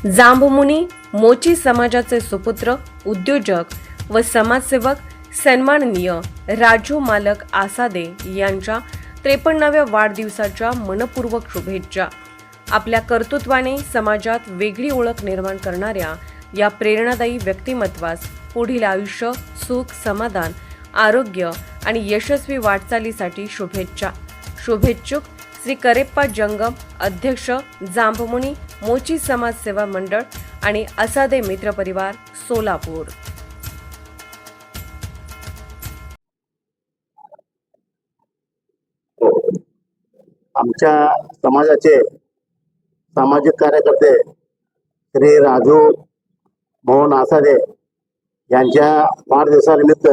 जांभमुनी मोची समाजाचे सुपुत्र, उद्योजक व समाजसेवक सन्माननीय राजू मालक आसादे यांच्या 53व्या वाढदिवसाच्या मनपूर्वक शुभेच्छा। आपल्या कर्तृत्वाने समाजात वेगळी ओळख निर्माण करणाऱ्या या प्रेरणादायी व्यक्तिमत्वास पुढील आयुष्य, सुख, समाधान, आरोग्य आणि यशस्वी वाटचालीसाठी शुभेच्छा। शुभेच्छुक श्री करेप्पा जंगम, अध्यक्ष, जांभमुनी मोची समाज सेवा मंडळ आणि आसादे मित्र परिवार, सोलापूर। आमच्या समाजाचे सामाजिक कार्यकर्ते श्री राजू मोहन आसादे यांच्या वाढदिवसानिमित्त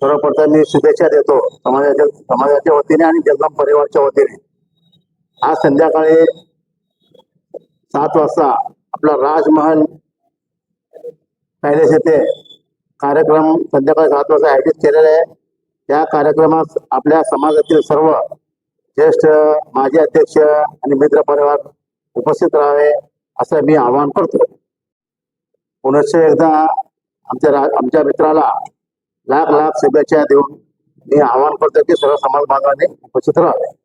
सर्वप्रथम मी शुभेच्छा देतो समाजाच्या वतीने आणि जंगम परिवारच्या वतीने। आज संध्याकाळी 7 वाजता आपला राजमहल पॅलेस येथे कार्यक्रम संध्याकाळी 7 वाजता आयोजित केलेला आहे। त्या कार्यक्रमात आपल्या समाजातील सर्व ज्येष्ठ माजी अध्यक्ष आणि मित्र परिवार उपस्थित राहावे असं मी आवाहन करतो। पुनश्च एकदा आमच्या मित्राला लाख शुभेच्छा देऊन मी आवाहन करतो की सर्व समाज बांधवांनी उपस्थित राहावे।